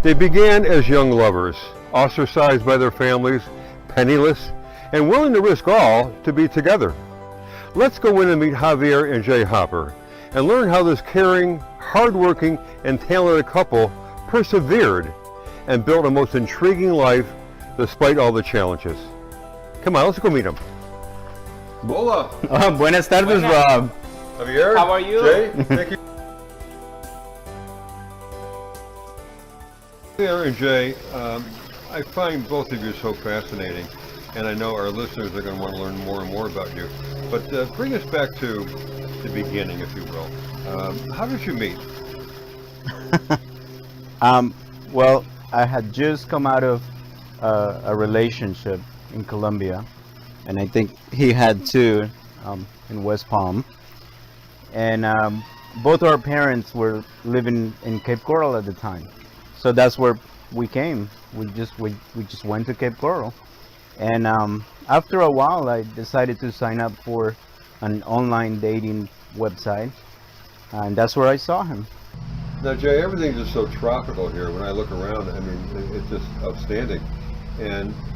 They began as young lovers, ostracized by their families, penniless, and willing to risk all to be together. Let's go in and meet Javier and Jay Hopper and learn how this caring, hardworking, and talented couple persevered and built a most intriguing life despite all the challenges. Come on, let's go meet them. Hola. Buenas tardes, Rob. Javier. How are you? Jay, thank you. Javier and Jay, I find both of you so fascinating, and I know our listeners are going to want to learn more and more about you. But bring us back to the beginning, if you will. How did you meet? Well, I had just come out of a relationship in Colombia, and I think he had too, in West Palm. And both our parents were living in Cape Coral at the time, so that's where we came. We just went to Cape Coral, and after a while, I decided to sign up for an online dating website, and that's where I saw him. Now, Jay, everything's just so tropical here. When I look around, I mean, it's just outstanding.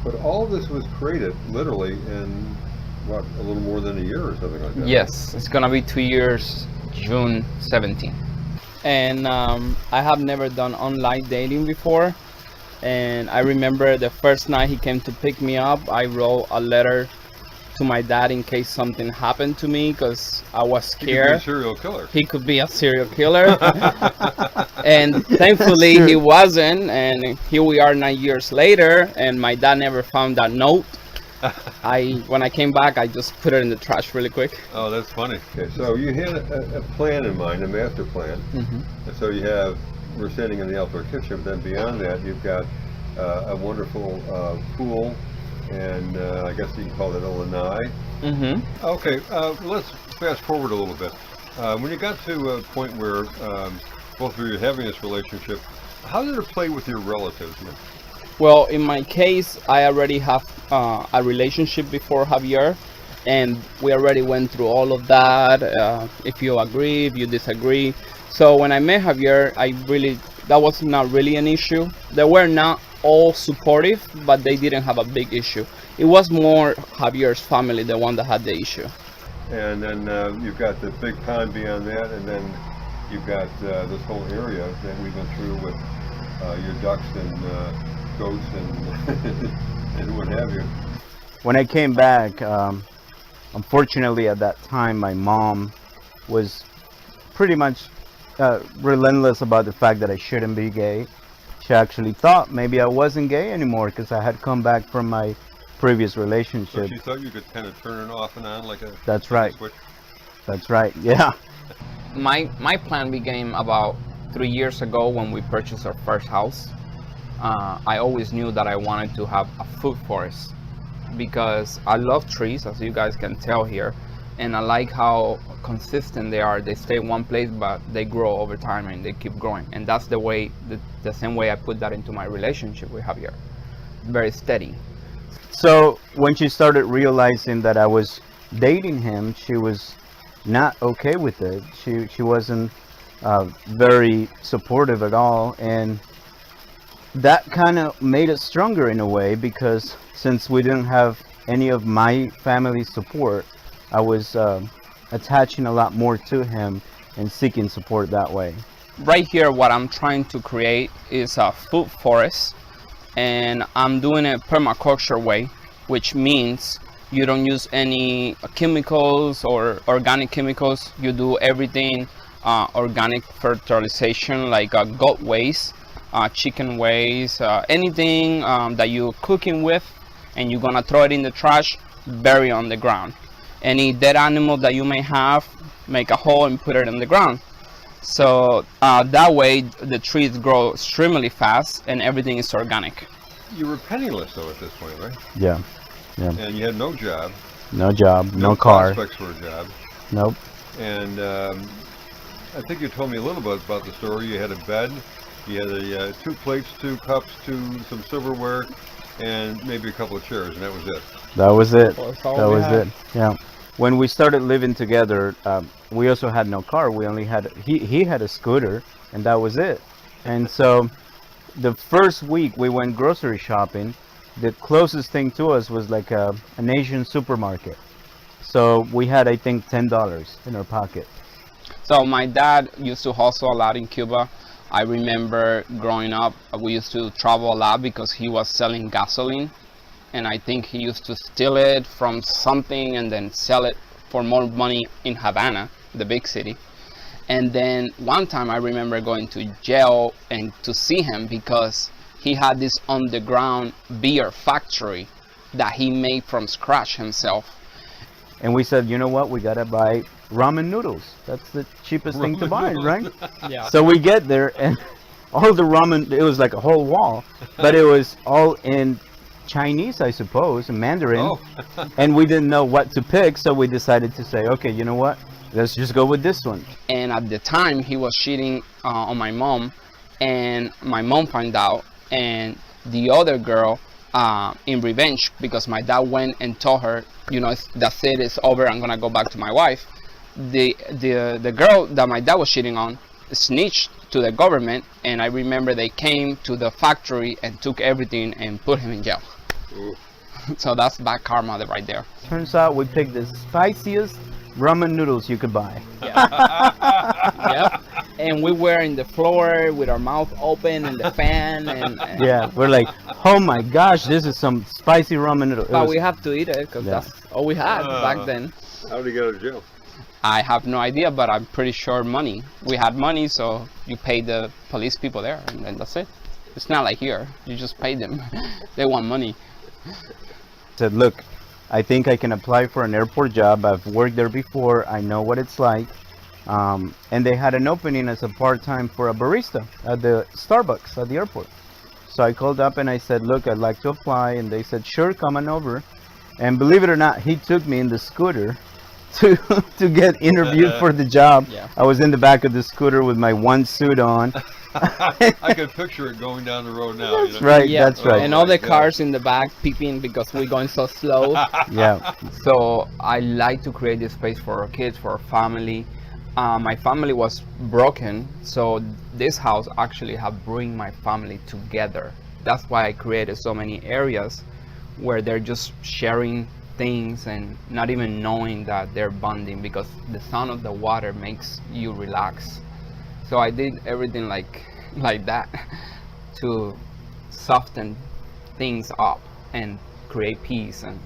But all of this was created literally in what, a little more than a year or something like that. Yes, it's gonna be 2 years, June 17th. And I have never done online dating before. And I remember the first night he came to pick me up, I wrote a letter to my dad in case something happened to me, because I was scared. He could be a serial killer. He could be a serial killer. And thankfully he wasn't, and here we are 9 years later, and my dad never found that note. When I came back, I just put it in the trash really quick. Oh, that's funny. Okay, so you had a plan in mind, a master plan. Mm-hmm. And so we're standing in the outdoor kitchen, but then beyond that, you've got a wonderful pool, and I guess you can call it a lanai. Mm-hmm. Okay, let's fast forward a little bit. When you got to a point where both of you are having this relationship, how did it play with your relatives? Well, in my case, I already have a relationship before Javier, and we already went through all of that. If you agree, if you disagree. So when I met Javier, that was not really an issue. They were not all supportive, but they didn't have a big issue. It was more Javier's family, the one that had the issue. And then you've got the big pond beyond that, and then you've got this whole area that we went through with your ducks and goats and and what have you. When I came back, unfortunately at that time, my mom was pretty much relentless about the fact that I shouldn't be gay. She actually thought maybe I wasn't gay anymore because I had come back from my previous relationship. So she thought you could kind of turn it off and on like a That's right. switch? That's right, yeah. My plan began about 3 years ago when we purchased our first house. I always knew that I wanted to have a food forest because I love trees, as you guys can tell here, and I like how consistent they are. They stay in one place, but they grow over time and they keep growing. And that's the same way I put that into my relationship with Javier. Very steady. So when she started realizing that I was dating him, she was not okay with it. She wasn't very supportive at all, and that kind of made it stronger in a way, because since we didn't have any of my family's support, I was attaching a lot more to him and seeking support that way. Right here, what I'm trying to create is a food forest, and I'm doing it permaculture way, which means you don't use any chemicals or organic chemicals. You do everything organic fertilization, like goat waste, chicken waste, anything that you're cooking with, and you're gonna throw it in the trash, bury on the ground. Any dead animal that you may have, make a hole and put it in the ground. So that way the trees grow extremely fast and everything is organic. You were penniless though at this point, right? Yeah. And you had no job. No job, no car. Prospects for a job. Nope. And I think you told me a little bit about the story. You had a bed, you had 2 plates, 2 cups, some silverware, and maybe a couple of chairs, and that was it. That was it. That was it. Yeah. When we started living together, we also had no car. We only had he had a scooter, and that was it. And so the first week we went grocery shopping, the closest thing to us was like an Asian supermarket. So we had, I think, $10 in our pocket. So my dad used to hustle a lot in Cuba. I remember growing up, we used to travel a lot because he was selling gasoline. And I think he used to steal it from something and then sell it for more money in Havana, the big city. And then one time I remember going to jail and to see him because he had this underground beer factory that he made from scratch himself. And we said, you know what, we gotta buy ramen noodles. That's the cheapest thing to buy, right? Yeah. So we get there and all the ramen, it was like a whole wall, but it was all in Chinese, I suppose, in Mandarin. Oh. And we didn't know what to pick, so we decided to say, okay, you know what, let's just go with this one. And at the time he was cheating on my mom, and my mom found out, and the other girl in revenge, because my dad went and told her, you know, that's it, it's over, I'm gonna go back to my wife. The girl that my dad was cheating on snitched to the government, and I remember they came to the factory and took everything and put him in jail. Ooh. So that's bad karma right there. Turns out we picked the spiciest ramen noodles you could buy. Yep. And we were in the floor with our mouth open and the fan, and Yeah, we're like, oh my gosh, this is some spicy ramen noodle. It but was- we have to eat it because Yeah. that's all we had back then. How did he get out of jail? I have no idea, but I'm pretty sure money. We had money, so you pay the police people there, and then that's it. It's not like here. You just pay them. They want money. said, look, I think I can apply for an airport job. I've worked there before. I know what it's like. And they had an opening as a part-time for a barista at the Starbucks at the airport. So I called up and I said, look, I'd like to apply. And they said, sure, come on over. And believe it or not, he took me in the scooter to get interviewed for the job. Yeah. I was in the back of the scooter with my one suit on. I could picture it going down the road now. That's right, Yeah. that's right. And all the God. cars in the back peeping because we're going so slow. Yeah. So I like to create this space for our kids, for our family. My family was broken, so this house actually have bring my family together. That's why I created so many areas where they're just sharing things and not even knowing that they're bonding, because the sound of the water makes you relax. So I did everything like that to soften things up and create peace, and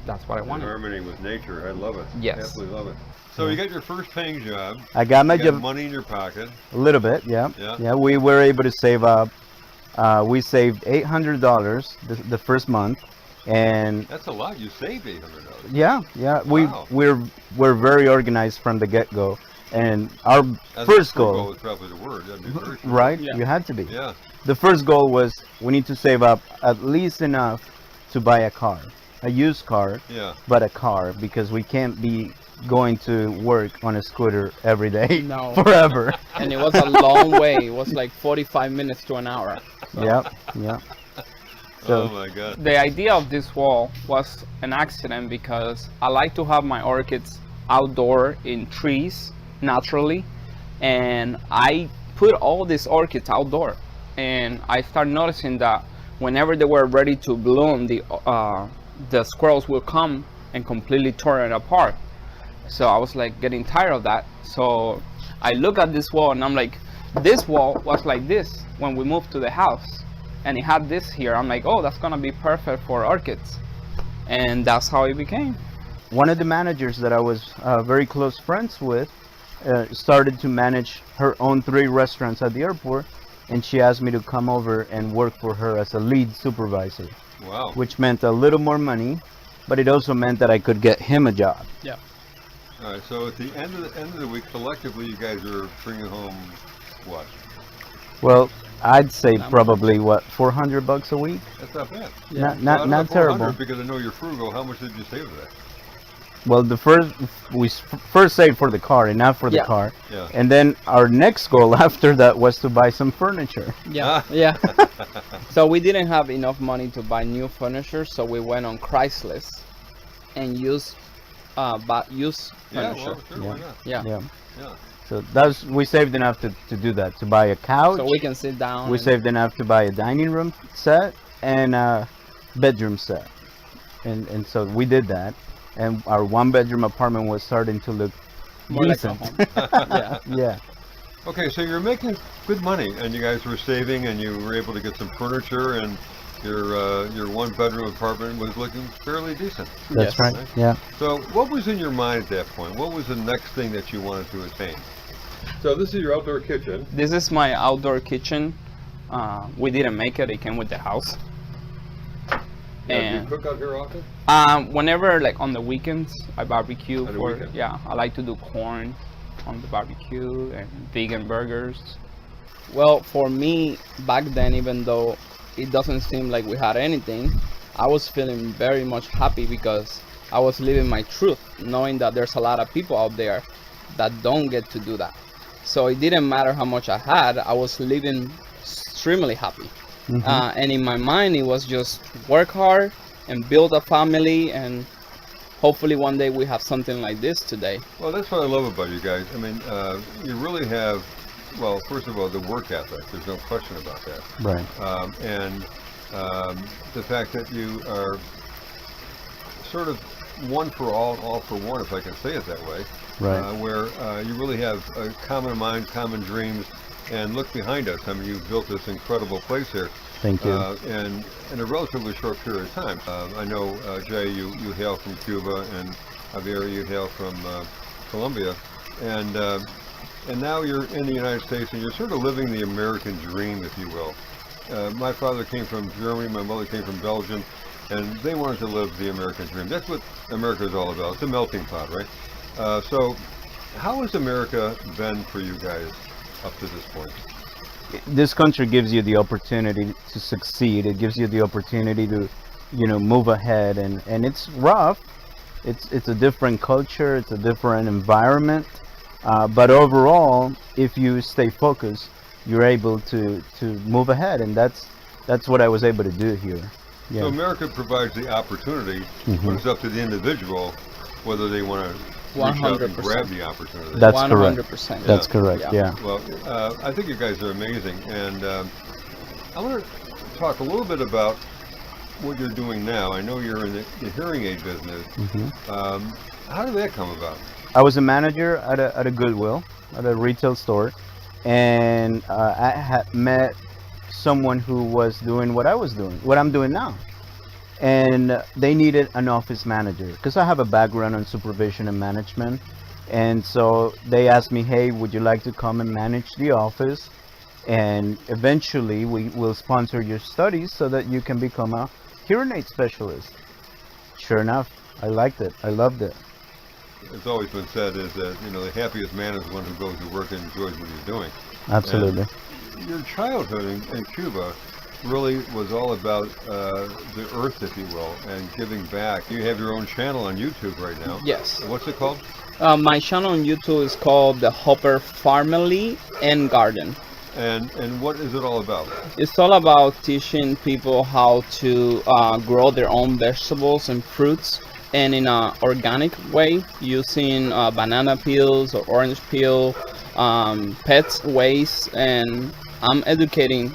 that's what I In wanted. harmony with nature. I love it. Yes. Absolutely love it. So you got your first paying job. I got my You got job money in your pocket. a little bit, yeah. Yeah. Yeah, we were able to save up. We saved $800 the first month. And That's a lot. You saved $800. yeah, Wow. we're very organized from the get-go. And our first goal, is probably the word. That'd be very true. right? Yeah. You had to be. Yeah. The first goal was we need to save up at least enough to buy a car, a used car, Yeah. but a car, because we can't be going to work on a scooter every day No. forever. And it was a long way. It was like 45 minutes to an hour. Yep, yep. Oh So my God. The idea of this wall was an accident because I like to have my orchids outdoor in trees naturally, and I put all these orchids outdoor, and I started noticing that whenever they were ready to bloom, the squirrels will come and completely tear it apart. So I was like getting tired of that. So I look at this wall and I'm like, this wall was like this when we moved to the house, and it had this here. I'm like, oh, that's gonna be perfect for orchids, and that's how it became. one of the managers that I was very close friends with started to manage her own 3 restaurants at the airport, and she asked me to come over and work for her as a lead supervisor, Wow. which meant a little more money, but it also meant that I could get him a job. Yeah. All right. So at the end of the week, collectively, you guys are bringing home what? Well, I'd say probably what, $400 a week? That's not bad. Yeah. Not terrible. Because I know you're frugal. How much did you save of that? Well, we first saved for the car, enough for the Yeah. car, Yeah. and then our next goal after that was to buy some furniture. Yeah, yeah. So we didn't have enough money to buy new furniture, so we went on Craigslist and used Yeah. furniture. Well, sure. Why Yeah. not? Yeah. Yeah. Yeah. So we saved enough to do that, to buy a couch. So we can sit down. We saved enough to buy a dining room set and a bedroom set. And so we did that. And our 1-bedroom apartment was starting to look more decent. like a home. Yeah. Yeah. Okay, so you're making good money, and you guys were saving, and you were able to get some furniture, and your 1-bedroom apartment was looking fairly decent. That's Yes. right. Yeah. So what was in your mind at that point? What was the next thing that you wanted to attain? So this is your outdoor kitchen. This is my outdoor kitchen. We didn't make it. It came with the house. Do you And cook out here often? whenever, like on the weekends, I barbecue. On the weekend? Yeah, I like to do corn on the barbecue and vegan burgers. Well, for me back then, even though it doesn't seem like we had anything, I was feeling very much happy because I was living my truth, knowing that there's a lot of people out there that don't get to do that. So it didn't matter how much I had, I was living extremely happy. And in my mind, it was just work hard and build a family, and hopefully one day we have something like this today. Well, that's what I love about you guys. I mean, you really have, well, first of all, the work ethic. There's no question about that. Right. And the fact that you are sort of one for all for one, if I can say it that way. Right. Where you really have a common mind, common dreams, and look behind us. I mean, you've built this incredible place here. Thank you. And in a relatively short period of time. I know, Jay, you hail from Cuba, and Javier, you hail from Colombia, and now you're in the United States, and you're sort of living the American dream, if you will. My father came from Germany, my mother came from Belgium, and they wanted to live the American dream. That's what America is all about. It's a melting pot, right? So how has America been for you guys up to this point? This country gives you the opportunity to succeed. It gives you the opportunity to, move ahead, and it's rough. It's a different culture. It's a different environment. But overall, if you stay focused, you're able to move ahead, and that's what I was able to do here. Yeah. So America provides the opportunity, but it's up to the individual whether they want to reach out and 100%. grab the opportunity. That's correct. 100%. That's correct. Yeah. Well, I think you guys are amazing, and I want to talk a little bit about what you're doing now. I know you're in the hearing aid business. How did that come about? I was a manager at a Goodwill, at a retail store, and I had met someone who was doing what I was doing, what I'm doing now. And they needed an office manager because I have a background in supervision and management. And so they asked me, hey, would you like to come and manage the office? And eventually we will sponsor your studies so that you can become a hearing aid specialist. Sure enough, I liked it. I loved it. It's always been said is that, the happiest man is one who goes to work and enjoys what he's doing. Absolutely. And your childhood in Cuba really was all about the earth, if you will, and giving back. You have your own channel on YouTube right now. Yes. What's it called? My channel on YouTube is called the Hopper Farmily and Garden. And what is it all about? It's all about teaching people how to grow their own vegetables and fruits, and in an organic way, using banana peels or orange peel, pets waste, and I'm educating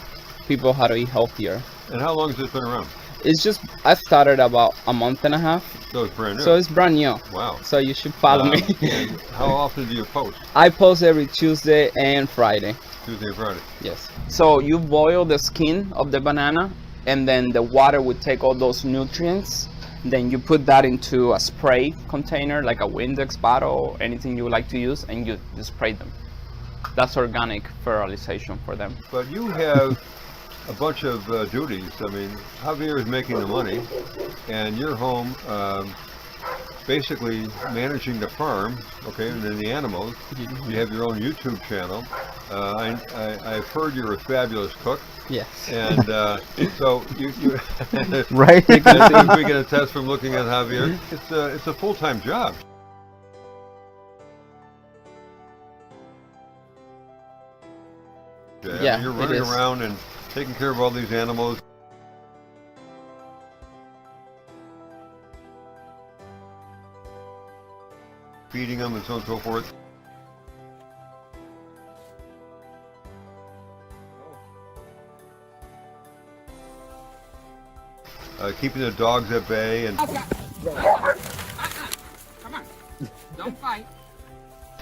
people how to eat healthier. And how long has this been around? It's just, I started about a month and a half, So it's brand new. so it's brand new. Wow. So you should follow me. And how often do you post? I post every Tuesday and Friday. Tuesday and Friday. Yes. So you boil the skin of the banana, and then the water would take all those nutrients. Then you put that into a spray container, like a Windex bottle or anything you would like to use, and you spray them. That's organic fertilization for them. But you have a bunch of duties. I mean, Javier is making the money, and you're home basically managing the farm, okay, and then the animals. You have your own YouTube channel. I've heard you're a fabulous cook. Yes. And so you Right? I think we can attest from looking at Javier. It's a full-time job. Yeah, you're it running is. around and taking care of all these animals. Feeding them and so on and so forth. keeping the dogs at bay, and Come on, don't fight.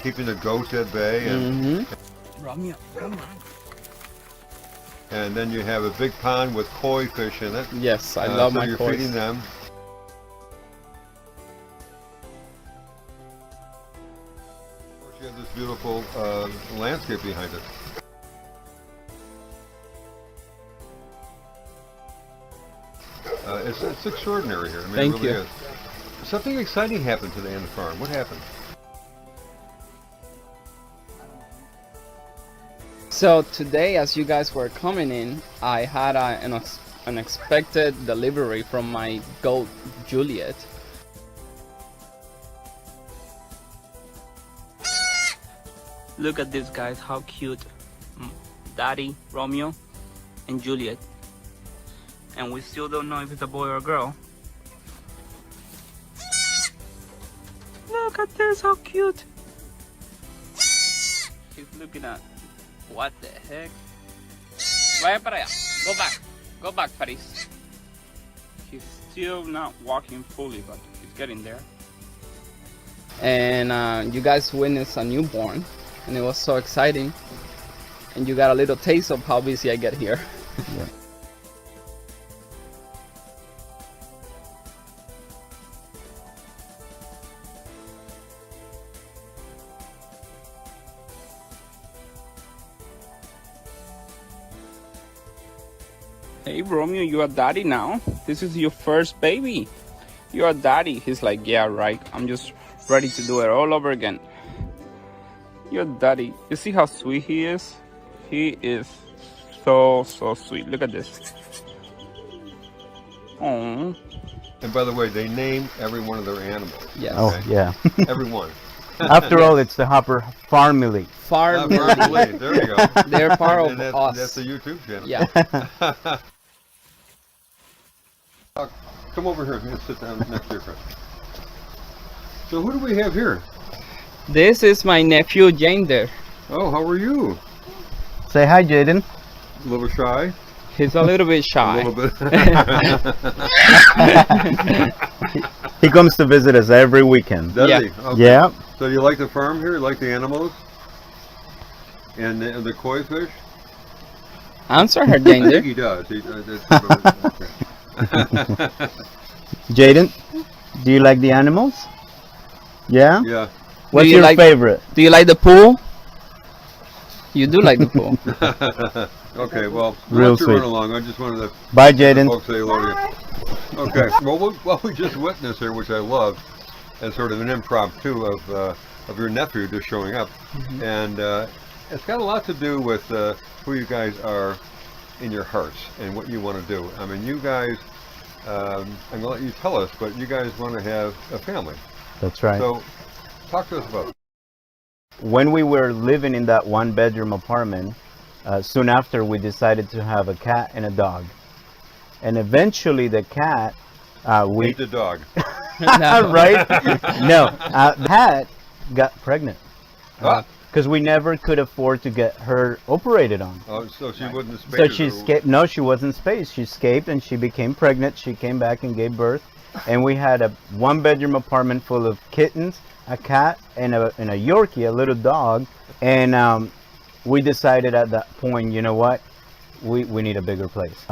keeping the goats at bay, and Romeo, come on. and then you have a big pond with koi fish in it. Yes, I love so my you're koi. feeding them. Of course, you have this beautiful landscape behind it. It's extraordinary here. I mean, Thank it really you. is. Something exciting happened today on the farm. What happened? So today, as you guys were coming in, I had an unexpected delivery from my goat, Juliet. Look at this, guys, how cute. Daddy, Romeo, and Juliet. And we still don't know if it's a boy or a girl. Look at this, how cute. He's looking at, what the heck? Vaya para allá. Go back. Go back, Paris. He's still not walking fully, but he's getting there. And you guys witnessed a newborn, and it was so exciting. And you got a little taste of how busy I get here. Yeah. Hey Romeo, you are daddy now. This is your first baby. You are daddy. He's like, yeah, right. I'm just ready to do it all over again. You're daddy. You see how sweet he is? He is so sweet. Look at this. Oh, And by the way, they name every one of their animals. Yes. Oh, Okay. yeah. Every one. After all, it's the Hopper Farmily. Farm. Farmily. There you go. They're part of And us. that's a YouTube channel. Yeah. Come over here and sit down next to your friend. So who do we have here? This is my nephew, Jander. Oh, how are you? Say hi, Jaden. A little shy? He's a little bit shy. A little bit. He comes to visit us every weekend. Does Yeah. he? Okay. Yeah. So do you like the farm here? You like the animals? And the koi fish? Answer her, I think Jander. he does. Jaden, do you like the animals? Yeah? Yeah. What's you your like- favorite? Do you like the pool? You do like the pool. Okay, well, Real let's sweet. run along. I just wanted to Bye, the Jaden. folks say hello to you. Okay, well, what we just witnessed here, which I love, is sort of an impromptu of your nephew just showing up. And it's got a lot to do with who you guys are in your hearts and what you want to do. I mean, you guys, I'm going to let you tell us, but you guys want to have a family. That's right. So talk to us about it. When we were living in that one-bedroom apartment, soon after we decided to have a cat and a dog. And eventually the cat, Meet the dog. right? No, the cat got pregnant. Ah. Because we never could afford to get her operated on. Oh, so she wouldn't space So it she or- escaped. No, she wasn't spaced. She escaped and she became pregnant. She came back and gave birth. And we had a one-bedroom apartment full of kittens, a cat, and a Yorkie, a little dog. And we decided at that point, you know what? We need a bigger place.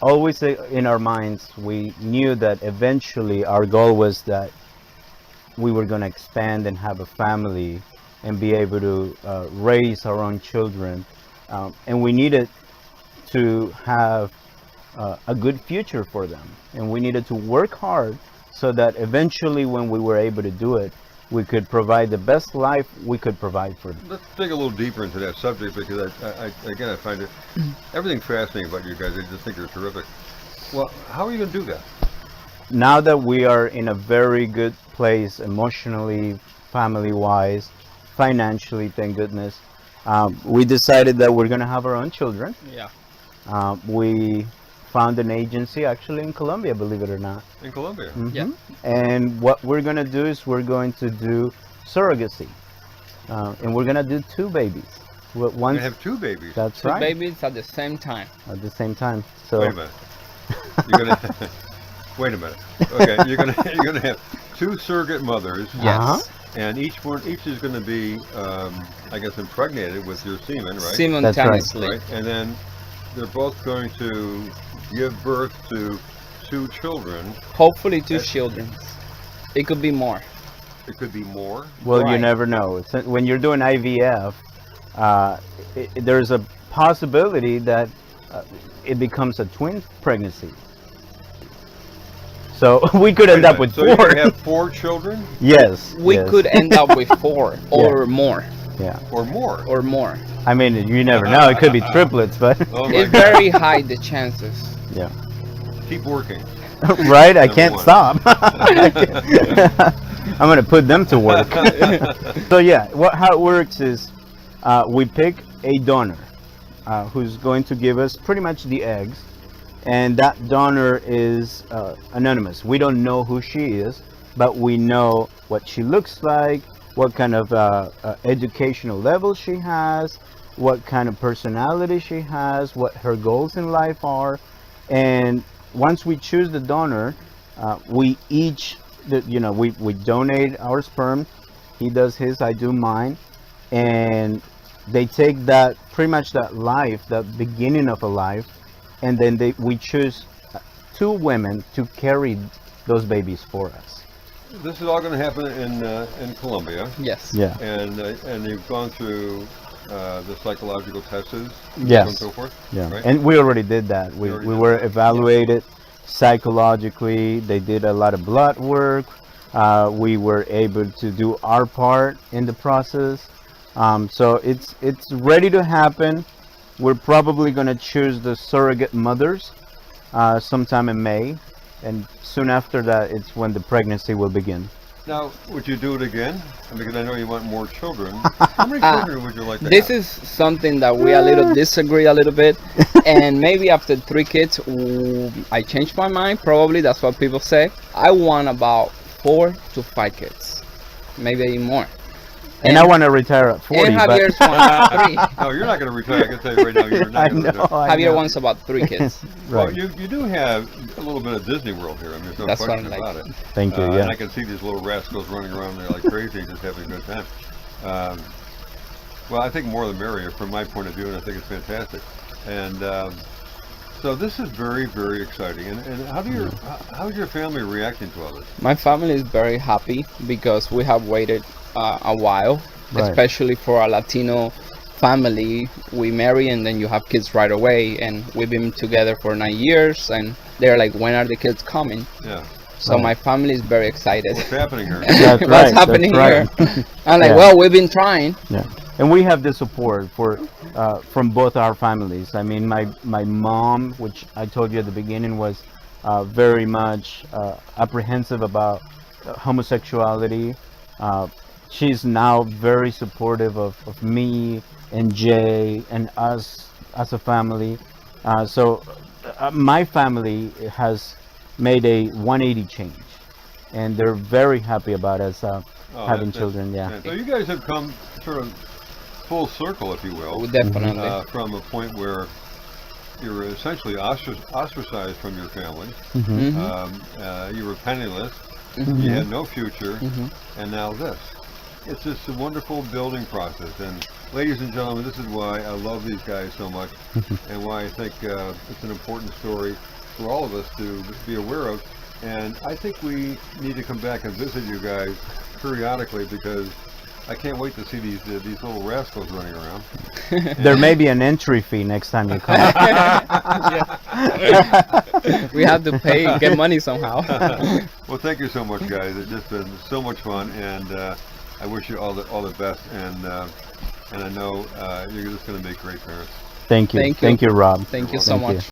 Always in our minds, we knew that eventually our goal was that we were going to expand and have a family and be able to raise our own children. And we needed to have a good future for them. And we needed to work hard so that eventually when we were able to do it, we could provide the best life we could provide for them. Let's dig a little deeper into that subject because I find it everything fascinating about you guys. I just think you're terrific. Well, how are you going to do that? Now that we are in a very good place emotionally, family-wise, financially, thank goodness, we decided that we're going to have our own children. Yeah. We found an agency actually in Colombia, believe it or not. In Colombia. Yeah. And what we're going to do is we're going to do surrogacy. And we're going to do 2 babies. You're Once, going to have 2 babies. that's Two right. babies at the same time. At the same time. So Wait a minute. You're going to Wait a minute. Okay, you're gonna have two surrogate mothers. Yes. And each is going to be, I guess, impregnated with your semen, right? Simultaneously. Right. And then they're both going to give birth to two children. Hopefully 2 children. It could be more. It could be more. Well, you Right. never know. When you're doing IVF, there's a possibility that it becomes a twin pregnancy. So we could end up with so 4. you have 4 children Yes. We yes. could end up with 4 or more. Yeah. or more. Or more. I mean, you never know. It could be triplets, but Oh my It's God. very high, the chances. yeah. Keep working. Right? I Number can't 1. stop. I'm gonna put them to work. So yeah, how it works is we pick a donor who's going to give us pretty much the eggs, and that donor is anonymous. We don't know who she is, but we know what she looks like, what kind of educational level she has, what kind of personality she has, what her goals in life are, and once we choose the donor, we each, we donate our sperm. He does his, I do mine, and they take that, pretty much that life, the beginning of a life, and then we choose 2 women to carry those babies for us. This is all going to happen in Colombia. Yes. Yeah. And you've gone through the psychological tests, Yes. and so forth. Yeah. Right? And we already did that. We already we did were that. evaluated psychologically. They did a lot of blood work. We were able to do our part in the process. So it's ready to happen. We're probably going to choose the surrogate mothers sometime in May, and soon after that, it's when the pregnancy will begin. Now, would you do it again? Because I know you want more children. How many children would you like to This have? is something that we a little disagree a little bit, and maybe after 3 kids, I changed my mind. Probably that's what people say. I want about 4 to 5 kids, maybe even more. And I want to retire at 40, And but Javier's wants 3. No, you're not going to retire. I can tell you right now, you're not I going to know. retire. I Javier know. wants about 3 kids. Well, Right. you do have a little bit of Disney World here. I mean, there's no That's what question I like. about it. Thank you. Yeah. And I can see these little rascals running around there like crazy, just having a good time. Well, I think more the merrier from my point of view, and I think it's fantastic. And so this is very, very exciting. And how's your family reacting to all this? My family is very happy because we have waited a while, Right. especially for a Latino family. We marry and then you have kids right away, and we've been together for 9 years, and they're like, when are the kids coming? Yeah. So Right. my family is very excited. What's happening here? That's What's right. happening That's right. here? I'm like, Yeah. well, we've been trying. Yeah, and we have the support from both our families. I mean, my mom, which I told you at the beginning, was very much apprehensive about homosexuality. She's now very supportive of me and Jay and us as a family. So my family has made a 180 change, and they're very happy about us having children. Yeah. So you guys have come sort of full circle, if you will, Definitely. from a point where you were essentially ostracized from your family. Mhm. You were penniless. Mhm. You had no future, Mhm. and now this. It's just a wonderful building process. And ladies and gentlemen, this is why I love these guys so much, and why I think it's an important story for all of us to be aware of. And I think we need to come back and visit you guys periodically, because I can't wait to see these little rascals running around. There may be an entry fee next time you come. We have to pay, get money somehow. Well, thank you so much, guys. It's just been so much fun, and I wish you all the best. And I know you're just going to make great parents. Thank you. Thank you. Thank you, Rob. Thank you so Thank much. you.